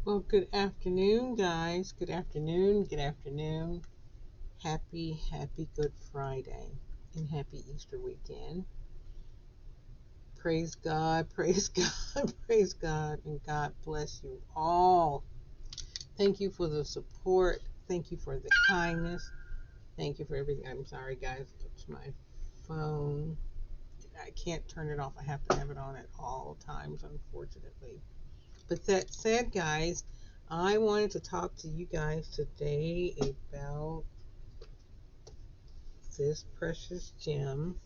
Well, good afternoon, guys. Good afternoon. Good afternoon. Happy Good Friday and happy Easter weekend. Praise God, praise God, praise God, and God bless you all. Thank you for the support. Thank you for the kindness. Thank you for everything. I'm sorry, guys. It's my phone. I can't turn it off. I have to have it on at all times, unfortunately. But that said, guys, I wanted to talk to you guys today about this precious gem,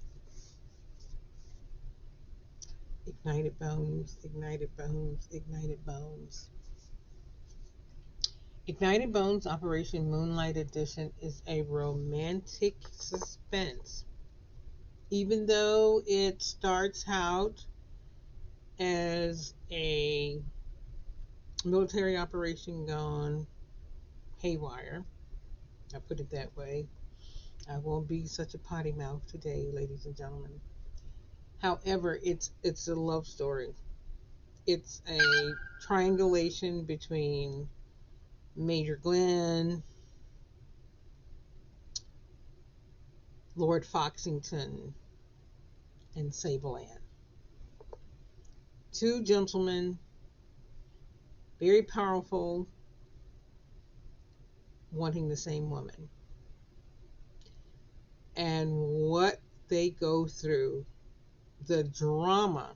Ignited Bones, Ignited Bones, Ignited Bones. Ignited Bones Operation Moonlight Edition is a romantic suspense. Even though it starts out as a military operation gone haywire, I put it that way. I won't be such a potty mouth today, ladies and gentlemen. However, it's a love story. It's a triangulation between Major Glenn, Lord Foxington, and Sable Ann. Two gentlemen, very powerful, wanting the same woman. And what they go through, the drama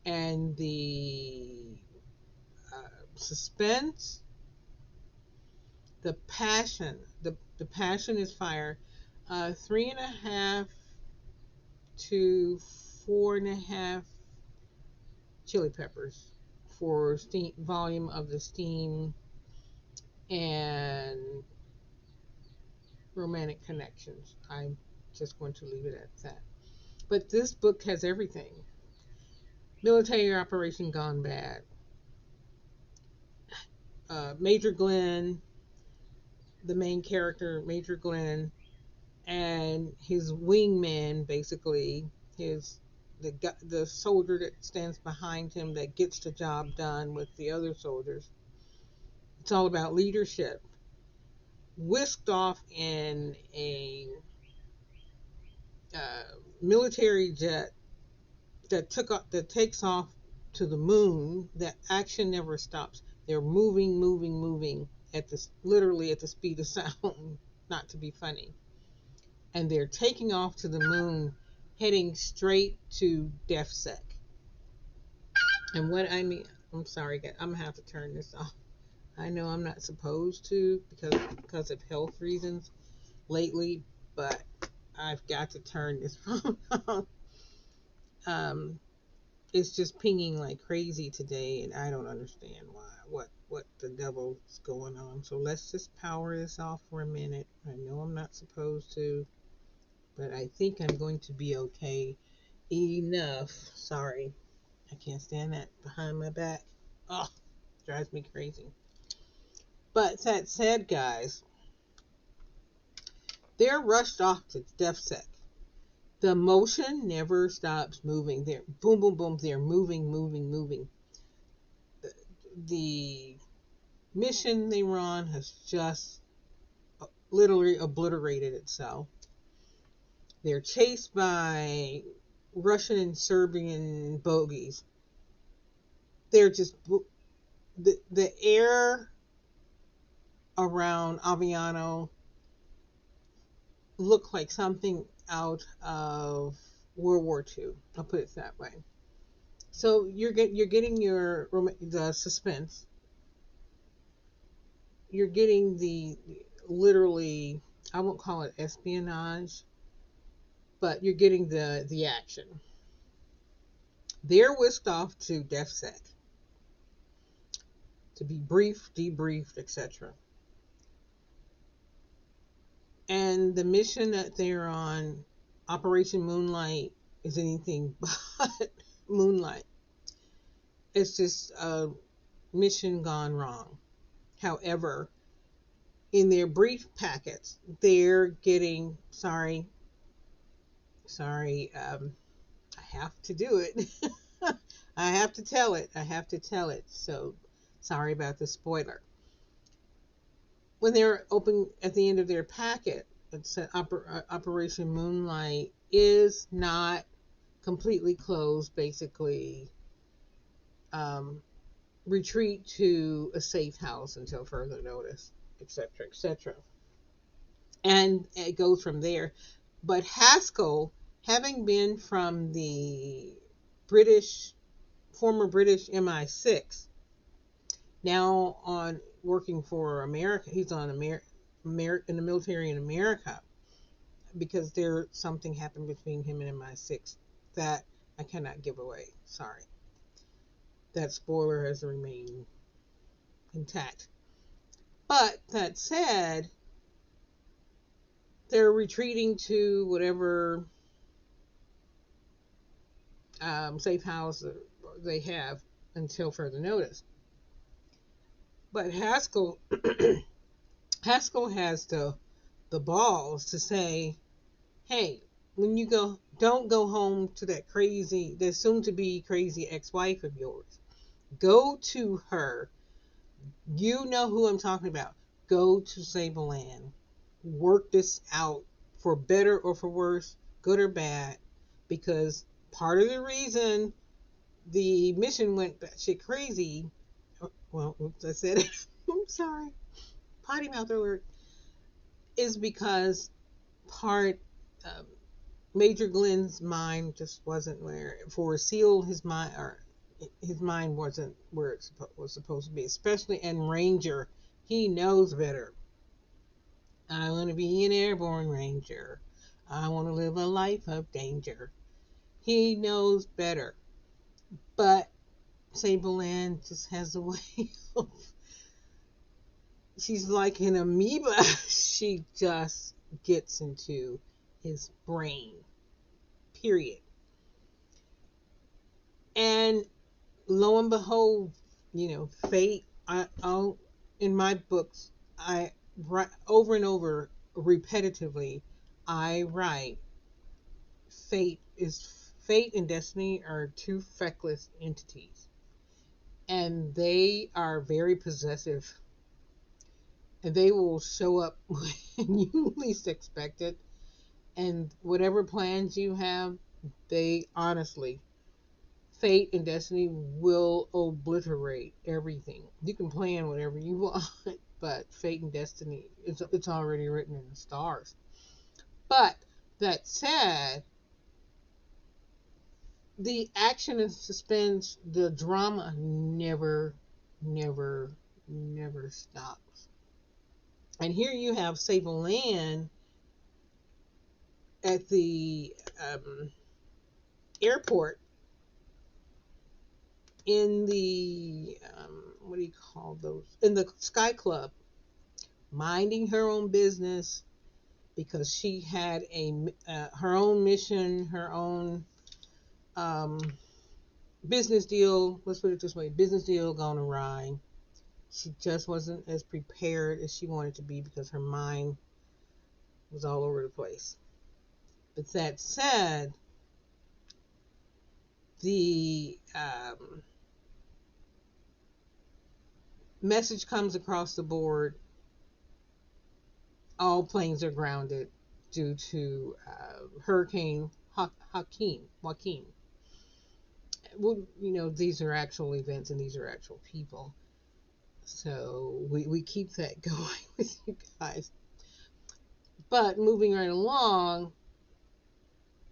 and the suspense, the passion, the passion is fire. 3.5 to 4.5 chili peppers for steam volume of the steam and romantic connections. I'm just going to leave it at that. But this book has everything. Military operation gone bad. Major Glenn, the main character, Major Glenn, and his wingman, basically his the soldier that stands behind him that gets the job done with the other soldiers. It's all about leadership. Whisked off in a uh, military jet that takes off to the moon. That action never stops. They're moving, moving, moving at this literally at the speed of sound. Not to be funny, and they're taking off to the moon, heading straight to DefSec. And what I mean, I'm sorry, guys, I'm gonna have to turn this off. I know I'm not supposed to because of health reasons lately, but I've got to turn this phone off. Um, it's just pinging like crazy today, and I don't understand why. What the devil's going on? So let's just power this off for a minute. I know I'm not supposed to, but I think I'm going to be okay enough. Sorry, I can't stand that behind my back. Oh, drives me crazy. But that said, guys, they're rushed off to DefSec. The motion never stops moving. They're boom, boom, boom. They're moving, moving, moving. The mission they were on has just literally obliterated itself. They're chased by Russian and Serbian bogies. They're just the air around Aviano looked like something out of World War II. I'll put it that way. So you're getting the suspense. You're getting the literally, I won't call it espionage, but you're getting the action. They're whisked off to DefSec to be briefed, debriefed, etc. And the mission that they're on, Operation Moonlight, is anything but moonlight. It's just a mission gone wrong. However, in their brief packets, they're getting sorry, I have to do it. I have to tell it. I have to tell it. So Sorry about the spoiler. When they're open at the end of their packet, it said Operation Moonlight is not completely closed, basically. Um, Retreat to a safe house until further notice, etc., etc. And it goes from there. But Haskell, having been from the British, former British MI6, now on working for America, he's on in the military in America because there something happened between him and MI6 that I cannot give away. Sorry, that spoiler has remained intact. But that said, they're retreating to whatever safe house they have until further notice. But Haskell Haskell has the balls to say, "Hey, when you go, don't go home to that soon to be crazy ex-wife of yours. Go to her. You know who I'm talking about. Go to Sable Land. Work this out for better or for worse, good or bad, because part of the reason the mission went batshit crazy. Well, oops, I said it. I'm sorry. Potty mouth alert. Is because part um, Major Glenn's mind just wasn't where for Seal his mind or his mind wasn't where it was supposed to be, especially and Ranger. He knows better. I want to be an airborne ranger. I want to live a life of danger. He knows better. But Sable Ann just has a way of, she's like an amoeba. She just gets into his brain, period. And lo and behold, fate. I'll in my books, I write over and over, repetitively. I write fate and destiny are two feckless entities, and they are very possessive, and they will show up when you least expect it. And whatever plans you have, they honestly, fate and destiny will obliterate everything. You can plan whatever you want, but fate and destiny, it's already written in the stars. But that said, the action and suspense, the drama never, never, never stops. And here you have Sable Land at the airport in the what do you call those? In the Sky Club, minding her own business because she had her own mission, her own um, business deal. Let's put it this way: business deal gone awry. She just wasn't as prepared as she wanted to be because her mind was all over the place. But that said, the message comes across the board. All planes are grounded due to Hurricane Joaquin. Well, these are actual events and these are actual people. So we keep that going with you guys. But moving right along,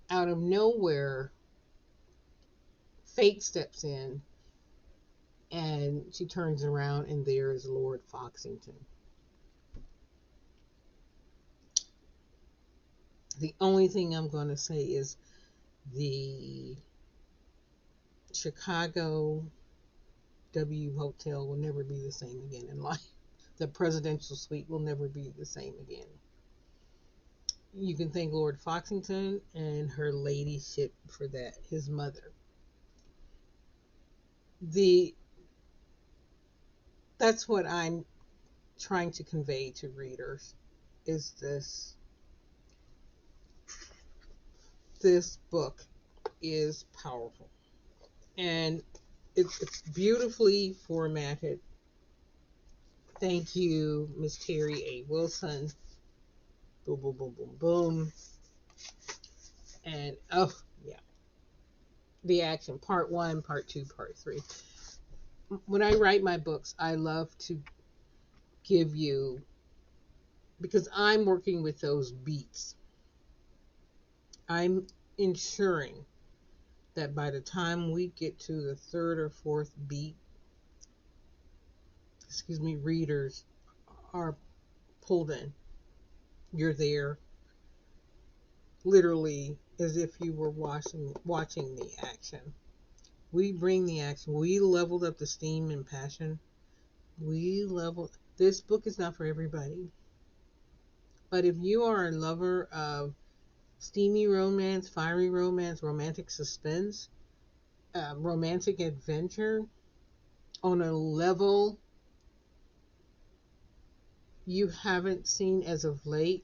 out of nowhere, Fate steps in and she turns around and there is Lord Foxington. The only thing I'm going to say is the Chicago W Hotel will never be the same again in life. The presidential suite will never be the same again. You can thank Lord Foxington and her ladyship for that, his mother. The That's what I'm trying to convey to readers is this book is powerful and it's beautifully formatted. Thank you, Miss Terry A. Wilson. Boom, boom, boom, boom, boom. And oh, yeah. The action, part one, part two, part three. When I write my books, I love to give you, because I'm working with those beats, I'm ensuring that by the time we get to the third or fourth beat, readers are pulled in. You're there, literally, as if you were watching the action. We bring the action. We leveled up the steam and passion. We leveled. This book is not for everybody. But if you are a lover of steamy romance, fiery romance, romantic suspense, romantic adventure on a level you haven't seen as of late,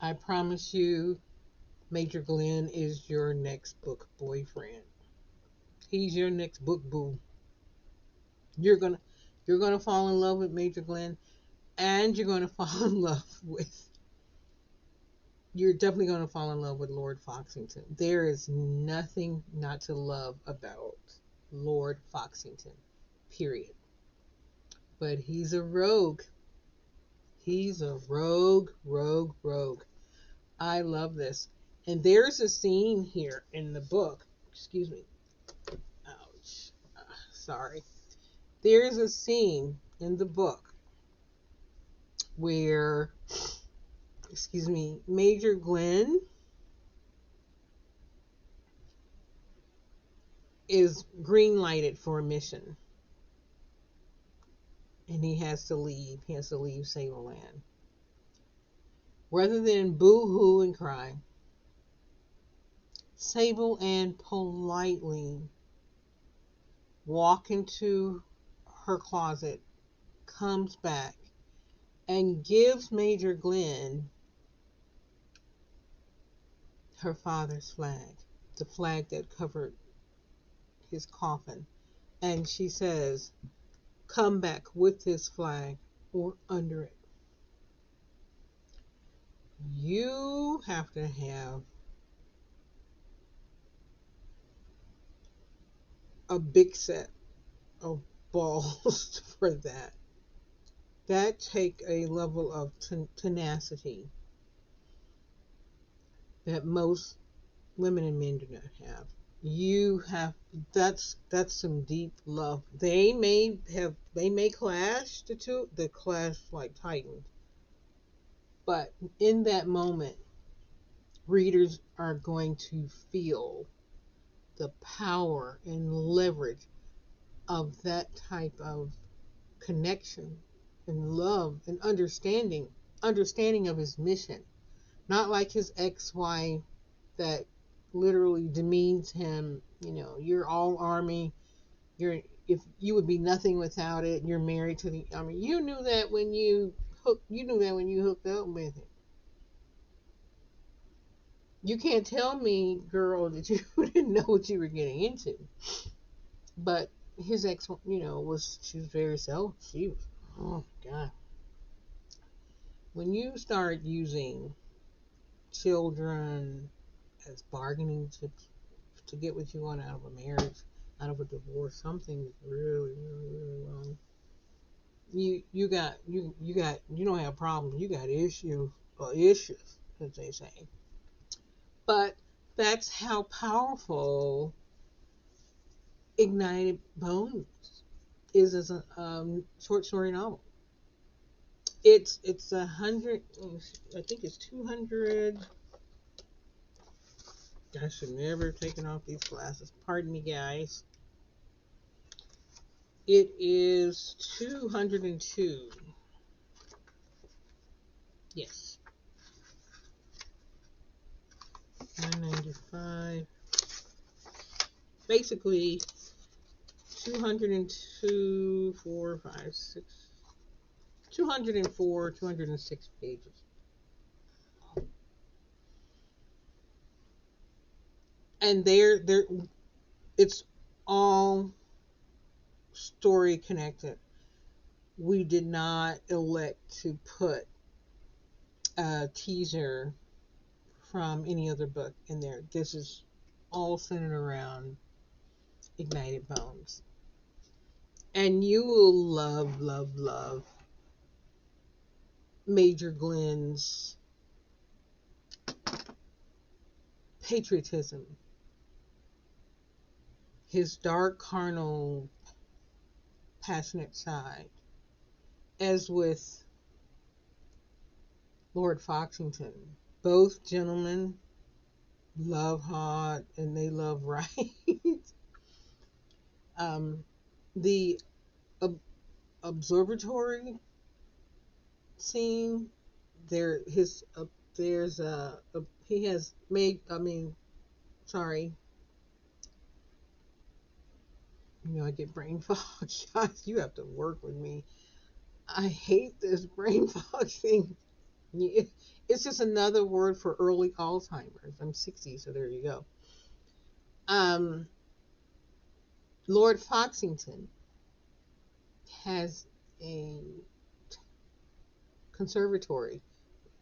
I promise you, Major Glenn is your next book boyfriend. He's your next book boo. You're gonna you're gonna fall in love with Major Glenn, and you're gonna fall in love with you're definitely gonna fall in love with Lord Foxington. There is nothing not to love about Lord Foxington. Period. But he's a rogue. He's a rogue, rogue, rogue. I love this. And there's a scene here in the book. Excuse me. Ouch. Sorry. There's a scene in the book where, Major Glenn is green lighted for a mission. And he has to leave. He has to leave Sable Land. Rather than boo hoo and cry, Sable Ann politely walks into her closet, comes back, and gives Major Glenn her father's flag, the flag that covered his coffin. And she says, come back with this flag or under it. You have to have a big set of balls for that. That take a level of tenacity that most women and men do not have. You have that's some deep love. They may clash, the clash like titans, but in that moment, readers are going to feel the power and leverage of that type of connection and love and understanding of his mission. Not like his ex-wife that literally demeans him. You're all army. If you would be nothing without it. You're married to the army. You knew that when you hooked up with him. You can't tell me, girl, that you didn't know what you were getting into. But his ex, she was very selfish. She was, oh God. When you start using children as bargaining chips to get what you want out of a marriage, out of a divorce, something is really, really, really wrong. You don't have problems. You got issues, as they say. But that's how powerful Ignited Bones is as a short story novel. It's 100. I think it's 200. I should never have taken off these glasses. Pardon me, guys. It is 202. Yes. 995. Basically, 202, 4, 5, 6, 204, 206 pages. And there, it's all story connected. We did not elect to put a teaser from any other book in there. This is all centered around Ignited Bones. And you will love, love, love Major Glenn's patriotism, his dark, carnal, passionate side, as with Lord Foxington. Both gentlemen love hard and they love right. um, the ob- observatory scene, there, there's he has made. I mean, sorry, I get brain fog. Guys, you have to work with me. I hate this brain fog thing. It's just another word for early Alzheimer's. I'm 60, so there you go. Um, Lord Foxington has a conservatory,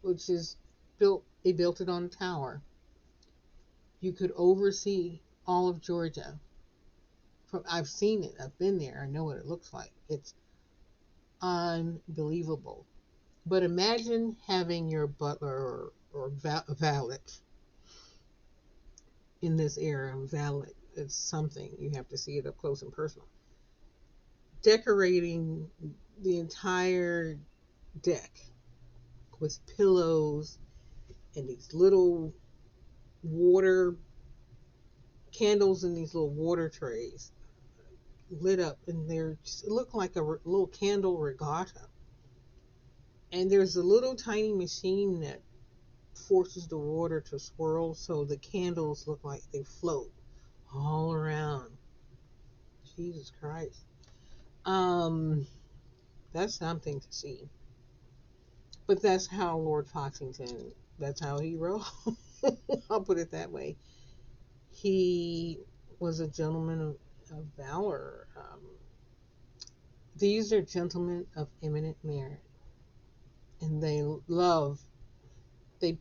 which is built. They built it on a tower. You could oversee all of Georgia. I've seen it. I've been there. I know what it looks like. It's unbelievable. But imagine having your butler or valet in this era. Valet, it's something. You have to see it up close and personal. Decorating the entire deck with pillows and these little water candles in these little water trays lit up, and they're just, it looked like a little candle regatta. And there's a little tiny machine that forces the water to swirl, so the candles look like they float all around. Jesus Christ. Um, that's something to see. But that's how Lord Foxington, that's how he wrote. I'll put it that way. He was a gentleman of valor. These are gentlemen of eminent merit, and they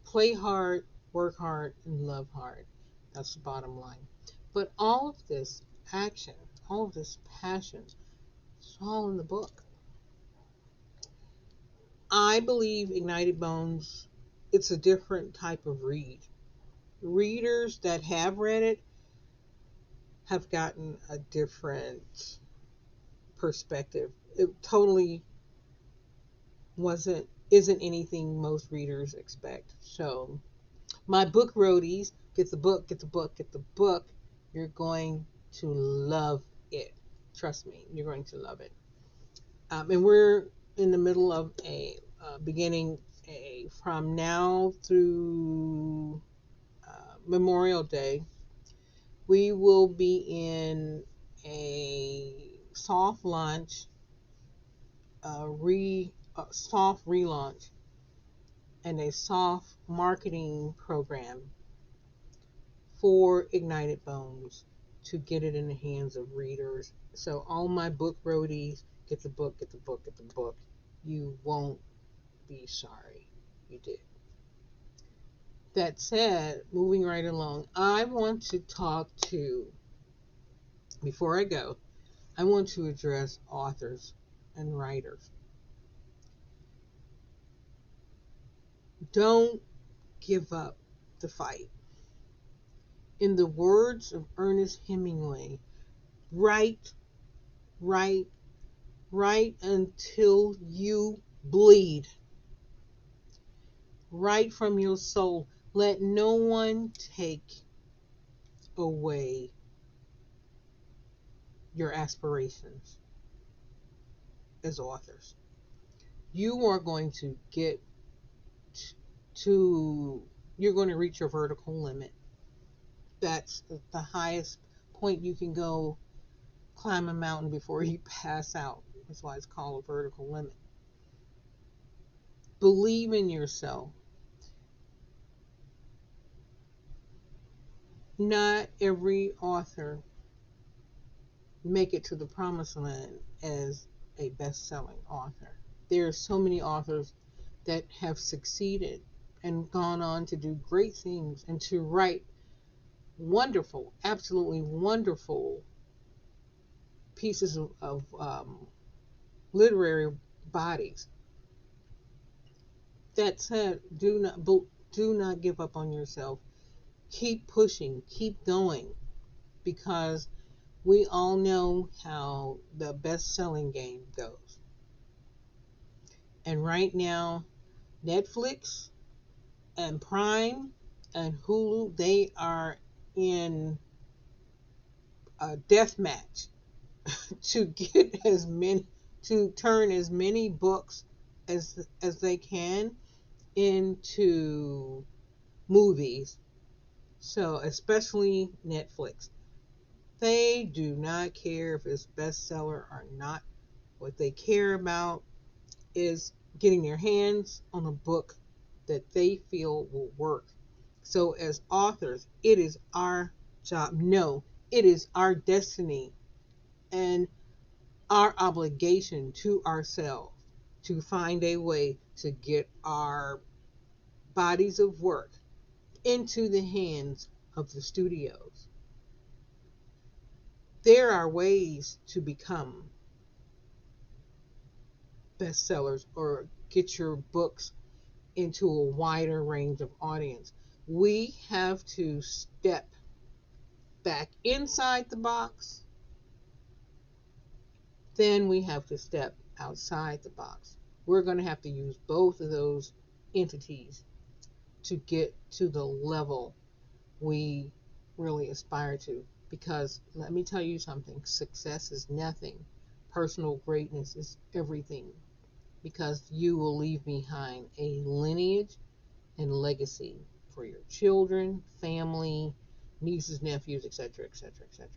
play hard, work hard, and love hard. That's the bottom line. But all of this action, all of this passion, it's all in the book. I believe Ignited Bones, it's a different type of read. Readers that have read it have gotten a different perspective. It totally isn't anything most readers expect. So my book roadies, get the book, get the book, get the book. You're going to love it. Trust me, you're going to love it. And we're in the middle of a beginning a from now through Memorial Day. We will be in a soft launch, soft relaunch, and a soft marketing program for Ignited Bones to get it in the hands of readers. So all my book roadies, get the book, get the book, get the book. You won't be sorry you did. That said, moving right along, I want to talk to, before I go, I want to address authors and writers. Don't give up the fight. In the words of Ernest Hemingway, write, write, write until you bleed. Write from your soul. Let no one take away your aspirations as authors. You are going to get to, you're going to reach your vertical limit. That's the highest point you can go climb a mountain before you pass out. That's why it's called a vertical limit. Believe in yourself. Not every author make it to the promised land as a best-selling author. There are so many authors that have succeeded and gone on to do great things and to write wonderful, absolutely wonderful pieces of literary bodies. That said, do not give up on yourself. Keep pushing, keep going, because we all know how the best-selling game goes. And right now, Netflix and Prime and Hulu, they are in a death match to get as many to turn as many books as they can into movies. So especially Netflix, they do not care if it's bestseller or not. What they care about is getting their hands on a book that they feel will work. So as authors, it is our job. No, it is our destiny and our obligation to ourselves to find a way to get our bodies of work into the hands of the studios. There are ways to become bestsellers or get your books into a wider range of audience. We have to step back inside the box, then we have to step outside the box. We're going to have to use both of those entities to get to the level we really aspire to. Because let me tell you something, success is nothing, personal greatness is everything. Because you will leave behind a lineage and legacy for your children, family, nieces, nephews, etc., etc., etc.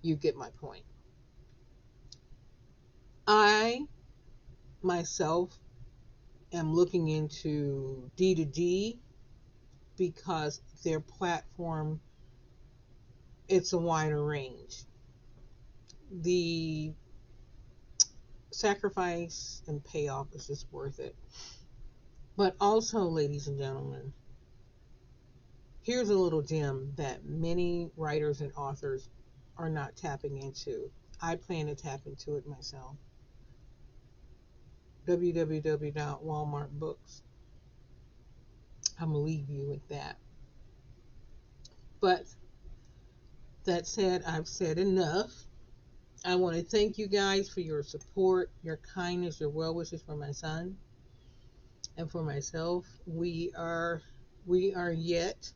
You get my point. I myself am looking into D2D because their platform, it's a wider range. The sacrifice and payoff is just worth it. But also, ladies and gentlemen, here's a little gem that many writers and authors are not tapping into. I plan to tap into it myself. www.walmartbooks. I'm going to leave you with that. But that said, I've said enough. I want to thank you guys for your support, your kindness, your well wishes for my son and for myself. We are yet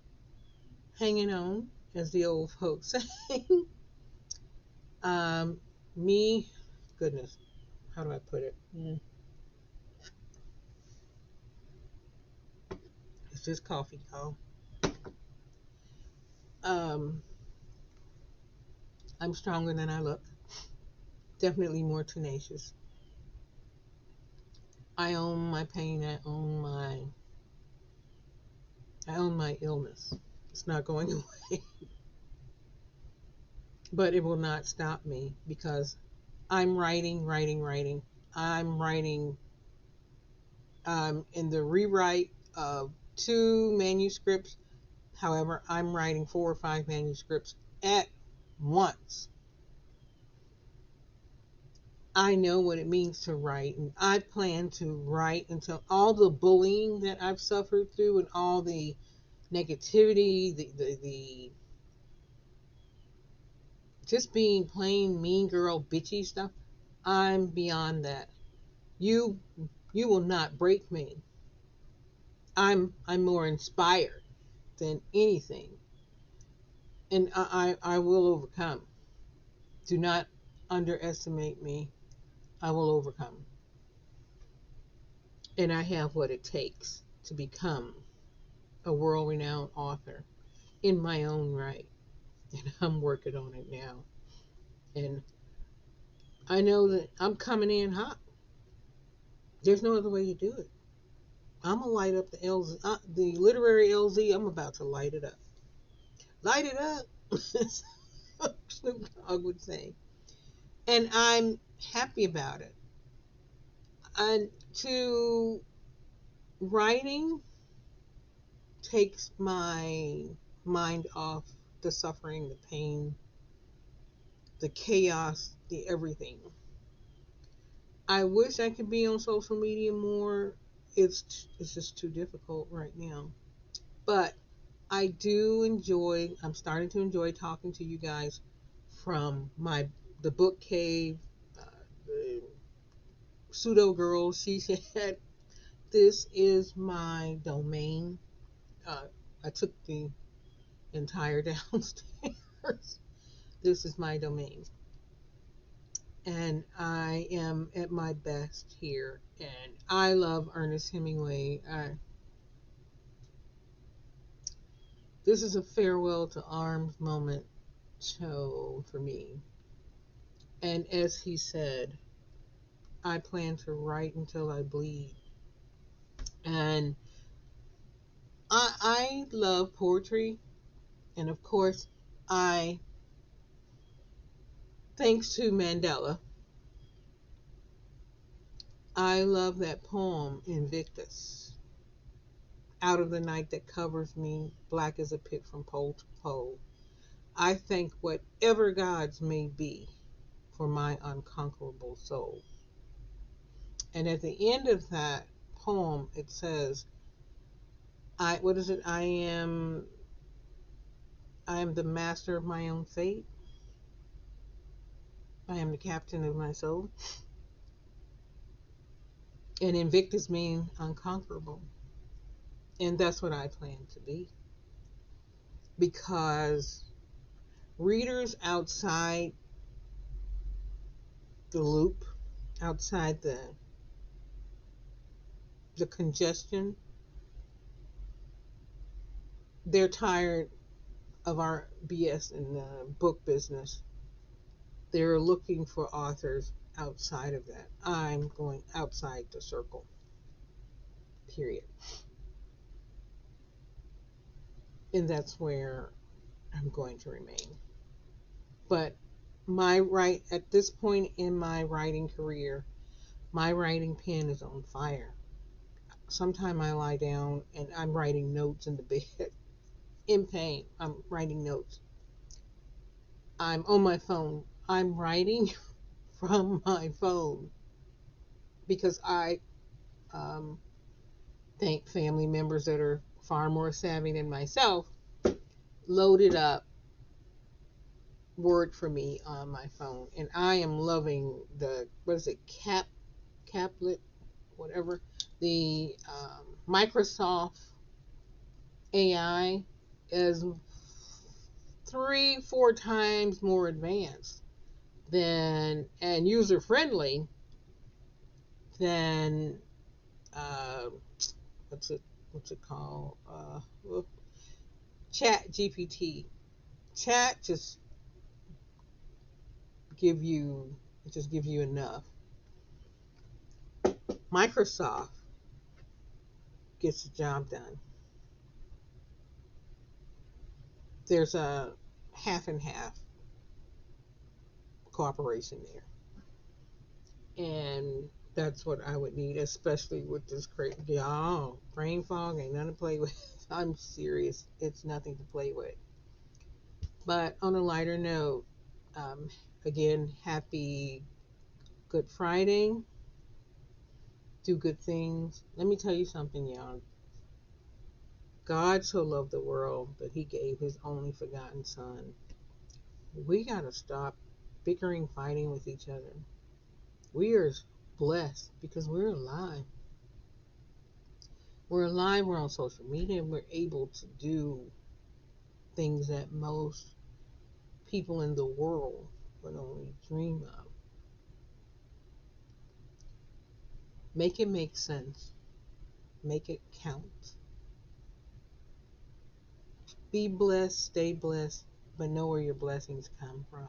hanging on, as the old folks say. um, me, goodness, how do I put it? It's just coffee, y'all. Um, I'm stronger than I look. Definitely more tenacious. I own my pain. I own my illness. It's not going away, but it will not stop me because I'm writing, writing, writing. I'm writing in the rewrite of 2 manuscripts. However, I'm writing 4 or 5 manuscripts at once. I know what it means to write, and I plan to write until all the bullying that I've suffered through and all the negativity, the just being plain mean girl bitchy stuff, I'm beyond that. You you will not break me. I'm more inspired than anything, and I will overcome. Do not underestimate me. I will overcome, and I have what it takes to become a world-renowned author in my own right, and I'm working on it now. And I know that I'm coming in hot. There's no other way to do it. I'm gonna light up the LZ, the literary LZ. I'm about to light it up. Light it up. Snoop Dogg would say. And I'm happy about it. And to writing takes my mind off the suffering, the pain, the chaos, the everything. I wish I could be on social media more. It's just too difficult right now. But I do enjoy. I'm starting to enjoy talking to you guys from my the book cave. The pseudo girl. She said, "This is my domain." Uh, I took the entire downstairs. This is my domain, and I am at my best here. And I love Ernest Hemingway. This is a farewell to arms moment show for me. And as he said, I plan to write until I bleed. And I love poetry. And of course, I, thanks to Mandela, I love that poem, Invictus. Out of the night that covers me, black as a pit from pole to pole. I thank whatever gods may be for my unconquerable soul. And at the end of that poem, it says, what is it? I am the master of my own fate. I am the captain of my soul. And Invictus means unconquerable. And that's what I plan to be. Because readers outside the loop, outside the congestion, they're tired of our BS in the book business. They're looking for authors outside of that. I'm going outside the circle, period. And that's where I'm going to remain. But at this point in my writing career, my writing pen is on fire. Sometimes I lie down and I'm writing notes in the bed in pain. I'm writing notes. I'm on my phone. I'm writing from my phone because I um, thank family members that are far more savvy than myself loaded up Word for me on my phone, and I am loving the what is it, Caplet, whatever, the Microsoft AI is 3, 4 times more advanced than and user friendly than uh, what's it what's it called Chat GPT. Chat give you just give you enough. Microsoft gets the job done. There's a half and half cooperation there, and that's what I would need, especially with this crazy y'all brain fog ain't nothing to play with. I'm serious, it's nothing to play with. But on a lighter note, um, again, happy Good Friday. Do good things. Let me tell you something, y'all. God so loved the world that he gave his only forgotten son. We gotta stop bickering, fighting with each other. We are blessed because we're alive. We're alive, we're on social media, and we're able to do things that most people in the world would only dream of. Make it make sense, make it count. Be blessed, stay blessed, but know where your blessings come from.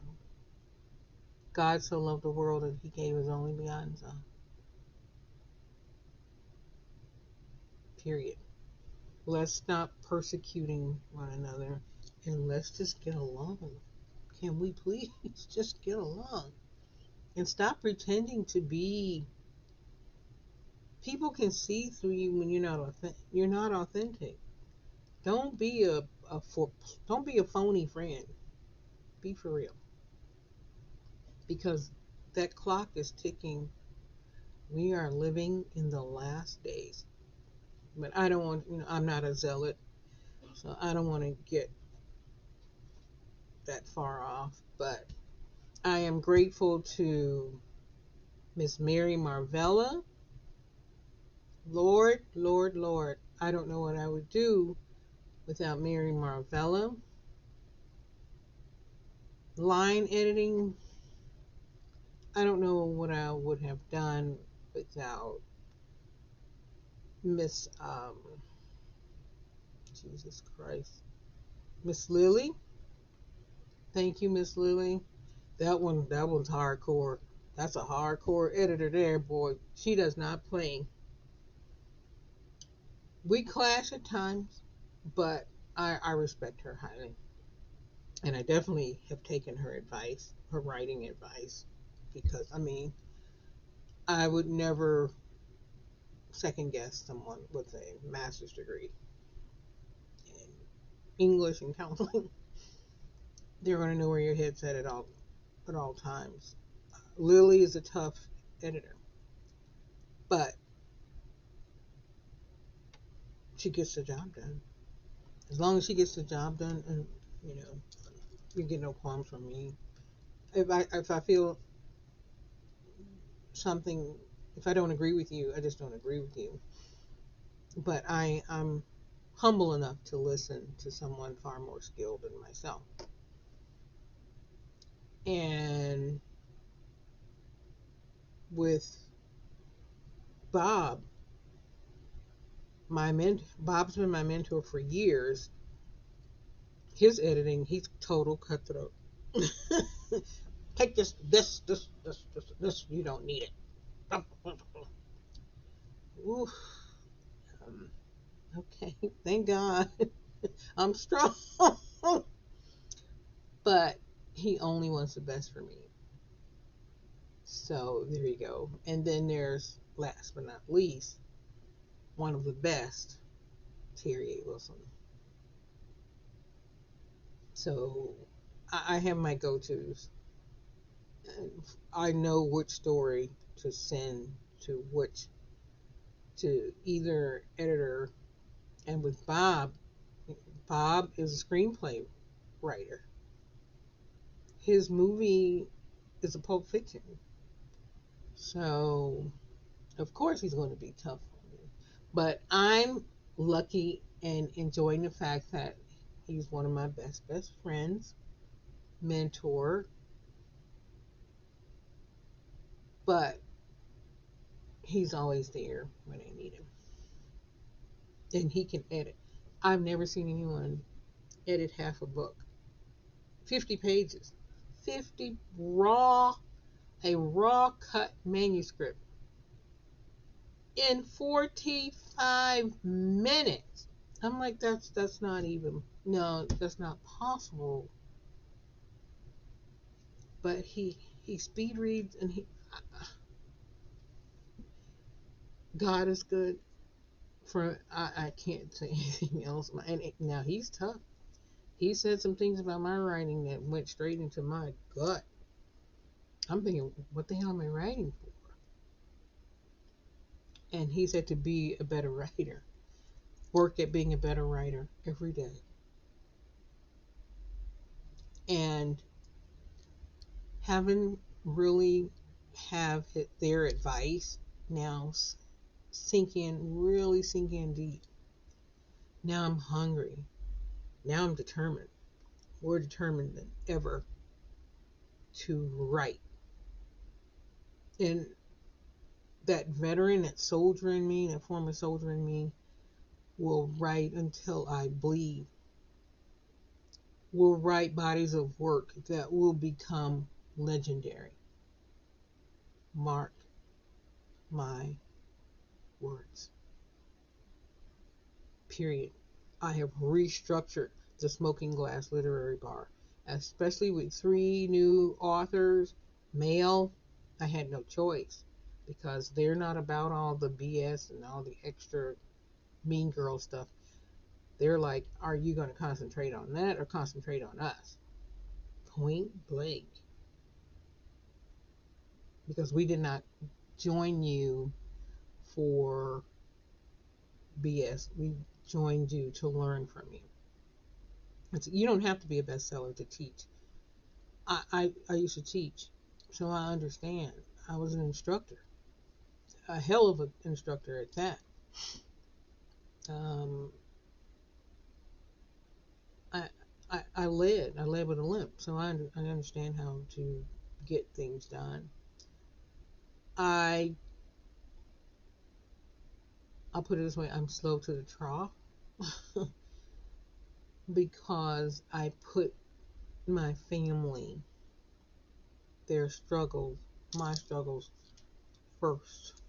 God so loved the world that he gave his only begotten son. Period. Let's stop persecuting one another and let's just get along. Can we please just get along? And stop pretending to be. People can see through you when you're not authentic. Don't be a for don't be a phony friend. Be for real, because that clock is ticking. We are living in the last days. But I don't want, I'm not a zealot, so I don't want to get that far off. But I am grateful to Miss Mary Marvella. Lord, Lord, Lord, I don't know what I would do without Mary Marvella. Line editing, I don't know what I would have done without Miss Jesus Christ, Miss Lily. Thank you, Miss Lily. That one's hardcore. That's a hardcore editor there, boy. She does not play. We clash at times, but I respect her highly. And I definitely have taken her advice, her writing advice, because I would never second guess someone with a master's degree in English and counseling. They're going to know where your head's at all times. Lily is a tough editor, but she gets the job done. As long as she gets the job done, and you know, you get no qualms from me. If I feel something, if I don't agree with you, I just don't agree with you. But I'm humble enough to listen to someone far more skilled than myself. And with Bob, Bob's been my mentor for years. His editing, he's total cutthroat. Take this. You don't need it. Ooh, um, okay, thank God. I'm strong. But he only wants the best for me. So there you go. And then there's, last but not least, one of the best, Terry A. Wilson. So I have my go tos. I know which story to send to which, to either editor. And with Bob is a screenplay writer. His movie is a Pulp Fiction. So, of course, he's going to be tough on me. But I'm lucky and enjoying the fact that he's one of my best friends, mentor, but he's always there when I need him. And he can edit. I've never seen anyone edit half a book. 50 pages. 50 a raw cut manuscript in 45 minutes. I'm like, that's not even, no, that's not possible. But he speed reads, and God is good. For I can't say anything else. Now he's tough. He said some things about my writing that went straight into my gut. I'm thinking, what the hell am I writing for? And he said to be a better writer, work at being a better writer every day. And having really have their advice now really sink in deep. Now I'm hungry. Now I'm determined, more determined than ever to write. And that veteran, that soldier in me, that former soldier in me, will write until I bleed. Will write bodies of work that will become legendary. Mark my words. Period. I have restructured the Smoking Glass Literary Bar, especially with 3 new authors, male. I had no choice because they're not about all the BS and all the extra mean girl stuff. They're like, are you going to concentrate on that or concentrate on us? Point blank. Because we did not join you for BS. We joined you to learn from you. You don't have to be a bestseller to teach. I used to teach, so I understand. I was an instructor, a hell of an instructor at that. Um, I, I led with a limp, so I understand how to get things done. I I'll put it this way: I'm slow to the trough because I put my family, their struggles, my struggles first.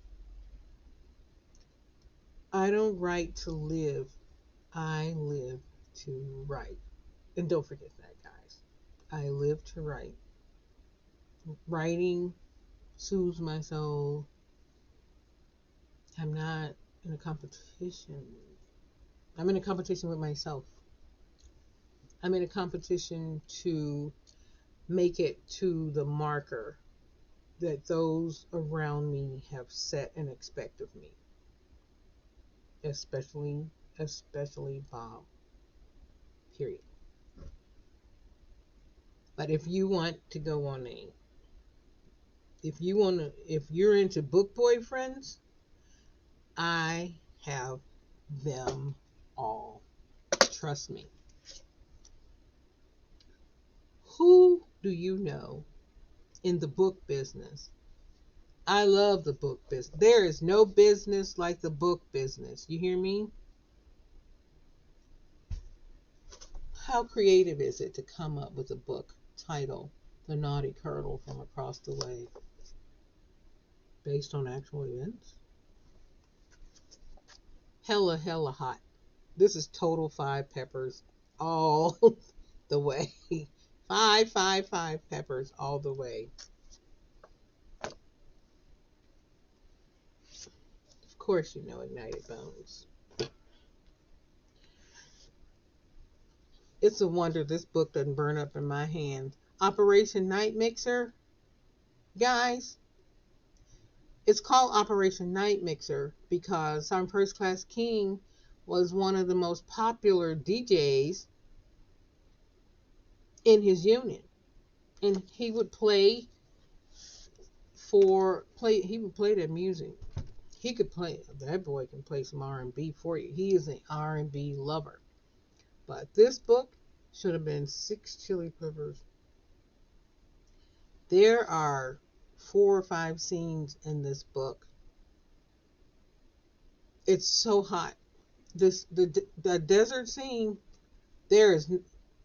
I don't write to live. I live to write. And don't forget that, guys. I live to write. Writing soothes my soul. I'm not in a competition. I'm in a competition with myself. I'm in a competition to make it to the marker that those around me have set and expect of me. Especially Bob. Period. But if you're into book boyfriends, I have them all. Trust me. Who do you know in the book business? I love the book business. There is no business like the book business. You hear me? How creative is it to come up with a book titled The Naughty Colonel from Across the Way based on actual events? Hella hot. This is total five peppers all the way. Five peppers all the way. Of course, you know Ignited Bones. It's a wonder this book doesn't burn up in my hand. Operation Night Mixer, guys. It's called Operation Night Mixer because Some First Class King was one of the most popular DJs in his unit. And he would he would play that music. He could play, that boy can play some R&B for you. He is an R&B lover. But this book should have been 6 chili peppers. There are 4 or 5 scenes in this book. It's so hot. The desert scene. There is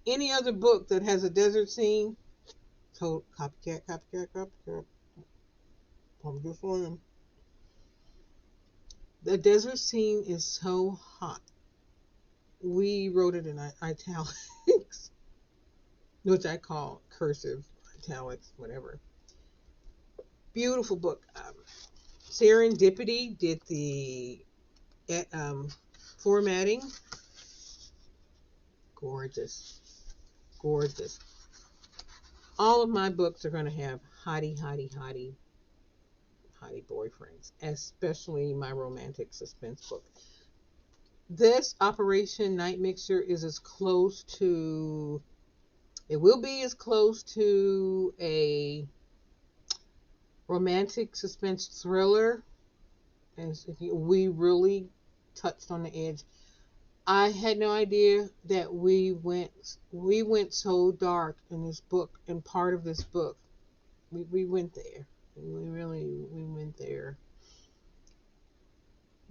any other book that has a desert scene. So copycat. I'm just saying. The desert scene is so hot. We wrote it in italics, which I call cursive italics, whatever. Beautiful book. Serendipity did the um, formatting. Gorgeous, gorgeous. All of my books are going to have hottie boyfriends, especially my romantic suspense book. This Operation Night Mixer is as close to, it will be as close to a romantic suspense thriller as if we really touched on the edge. I had no idea that we went so dark in this book, in part of this book. We went there. We went there.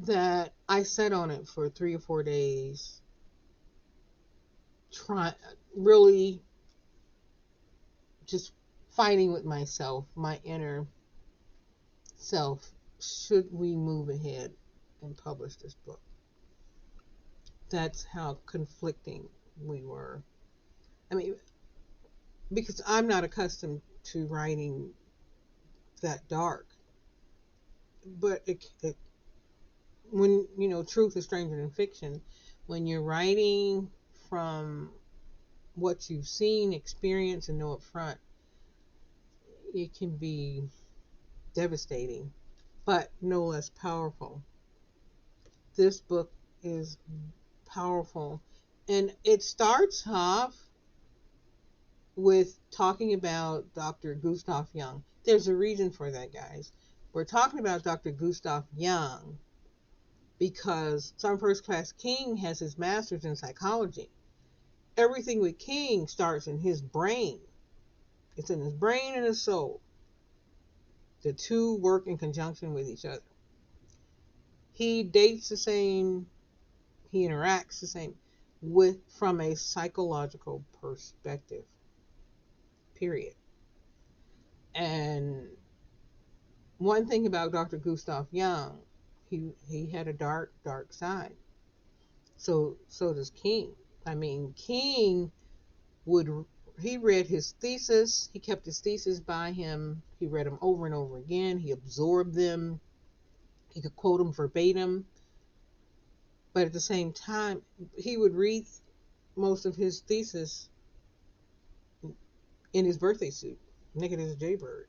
That I sat on it for 3 or 4 days, trying, really just fighting with myself, my inner self. Should we move ahead and publish this book? That's how conflicting we were. I mean, because I'm not accustomed to writing that dark. But when truth is stranger than fiction, when you're writing from what you've seen, experienced, and know up front, it can be devastating, but no less powerful. This book is powerful, and it starts off with talking about Dr. Gustav Jung. There's a reason for that, guys. We're talking about Dr. Gustav Jung because some first class King has his master's in psychology. Everything with King starts in his brain. It's in his brain and his soul. The two work in conjunction with each other. He dates the same, he interacts the same from a psychological perspective. Period. And one thing about Dr. Gustav Jung, he had a dark side. So does King. I mean, King would he read his thesis. He kept his thesis by him. He read them over and over again. He absorbed them. He could quote them verbatim. But at the same time, he would read most of his thesis in his birthday suit, naked as a jaybird.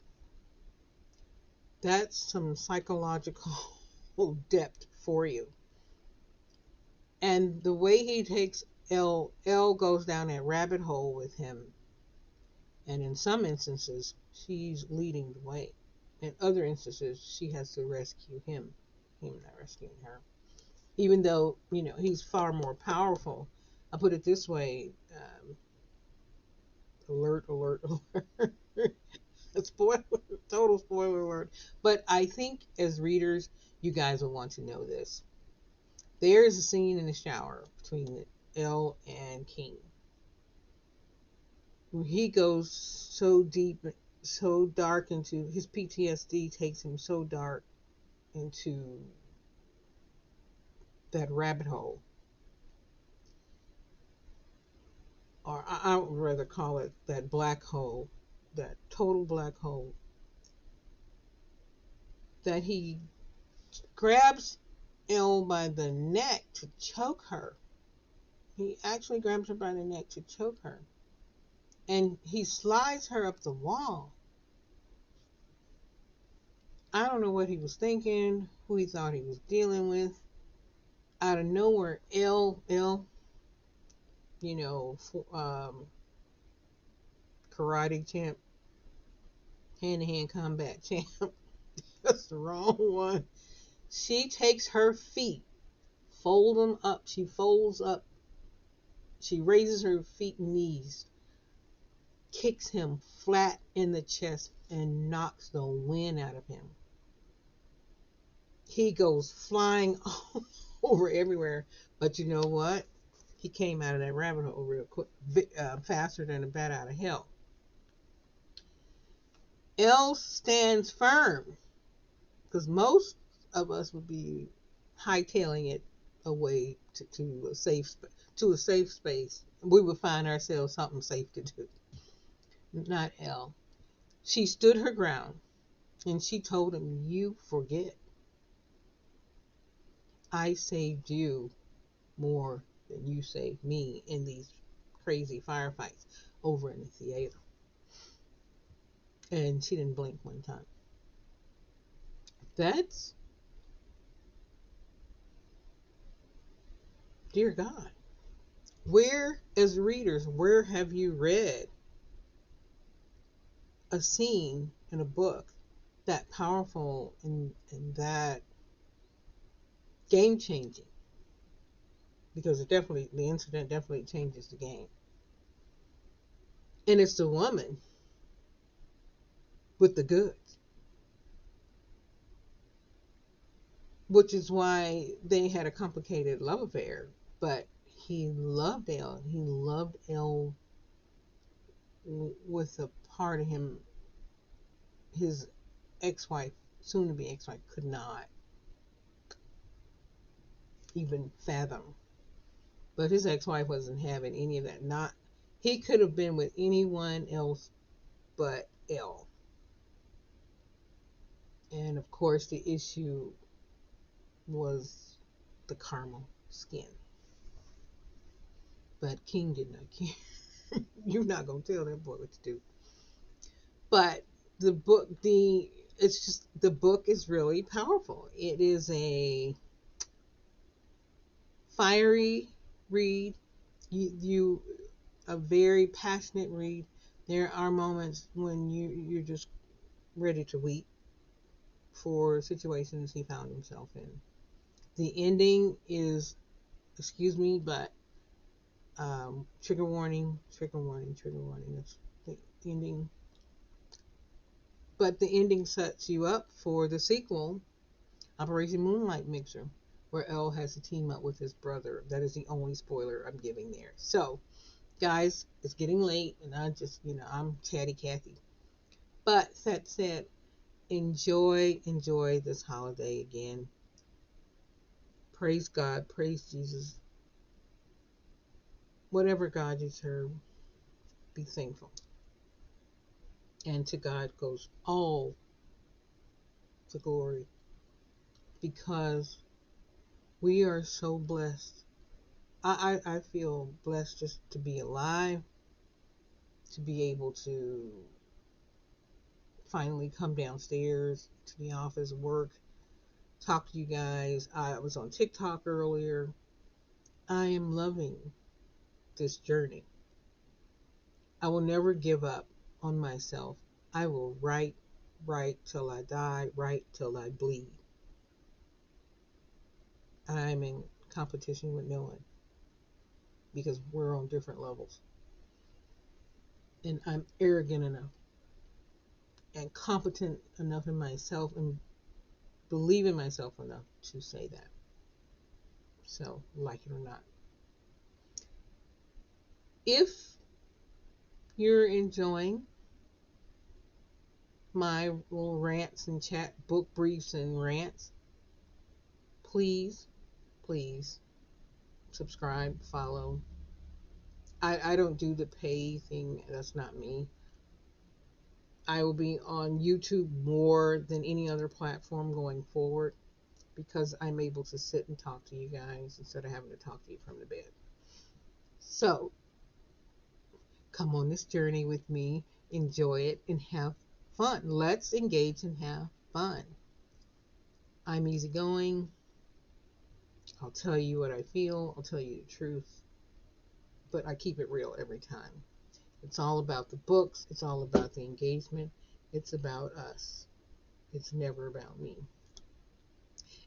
That's some psychological depth for you. And the way he takes L goes down that rabbit hole with him. And in some instances, she's leading the way. In other instances, she has to rescue him not rescuing her. Even though, he's far more powerful. I'll put it this way, alert, alert, alert. Spoiler, total spoiler alert. But I think as readers, you guys will want to know this. There is a scene in the shower between L and King. He goes so deep, so dark into his PTSD takes him so dark into that rabbit hole, or I would rather call it that black hole, that total black hole, that he grabs Elle by the neck to choke her. He actually grabs her by the neck to choke her. And he slides her up the wall. I don't know what he was thinking, who he thought he was dealing with. Out of nowhere, L, you know, karate champ, hand-to-hand combat champ. That's the wrong one. She takes her feet, fold them up. She folds up. She raises her feet and knees, kicks him flat in the chest, and knocks the wind out of him. He goes flying over everywhere. But you know what? He came out of that rabbit hole real quick, faster than a bat out of hell. L stands firm because most of us would be hightailing it away to a safe space. We would find ourselves something safe to do. Not L. She stood her ground and she told him, "You forget. I saved you more than you saved me in these crazy firefights over in the theater." And she didn't blink one time. That's, dear God. Where, as readers, where have you read a scene in a book that powerful and that game changing? Because the incident definitely changes the game. And it's the woman with the goods, which is why they had a complicated love affair. But he loved Elle. He loved Elle with a part of him his ex-wife, soon to be ex-wife, could not even fathom. But his ex-wife wasn't having any of that. Not He could have been with anyone else but Elle. And of course, the issue was the caramel skin. But King did not care. You're not gonna tell that boy what to do. But the book, the it's just the book is really powerful. It is a fiery read. You a very passionate read. There are moments when you're just ready to weep for situations he found himself in. The ending is, excuse me, but trigger warning, trigger warning, trigger warning. That's the ending. But the ending sets you up for the sequel, Operation Moonlight Mixer, where Elle has to team up with his brother. That is the only spoiler I'm giving there. So, guys, it's getting late, and I'm chatty Cathy. But that said, enjoy this holiday again. Praise God, praise Jesus. Whatever God you serve, be thankful. And to God goes all the glory because we are so blessed. I feel blessed just to be alive, to be able to finally come downstairs to the office, work, talk to you guys. I was on TikTok earlier. I am loving this journey. I will never give up on myself. I will write till I die, write till I bleed. I'm in competition with no one because we're on different levels. And I'm arrogant enough and competent enough in myself and believe in myself enough to say that. So, like it or not. If you're enjoying my little rants and chat, book briefs and rants, please, please subscribe, follow. I don't do the pay thing, that's not me. I will be on YouTube more than any other platform going forward because I'm able to sit and talk to you guys instead of having to talk to you from the bed. So, come on this journey with me, enjoy it, and have fun. Let's engage and have fun. I'm easygoing. I'll tell you what I feel, I'll tell you the truth, but I keep it real every time. It's all about the books, it's all about the engagement, it's about us. It's never about me.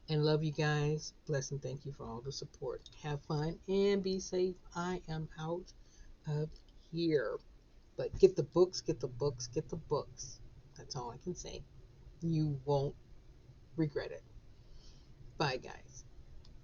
And love you guys. Bless and thank you for all the support. Have fun and be safe. I am out of here. But get the books, get the books, get the books. That's all I can say. You won't regret it. Bye, guys.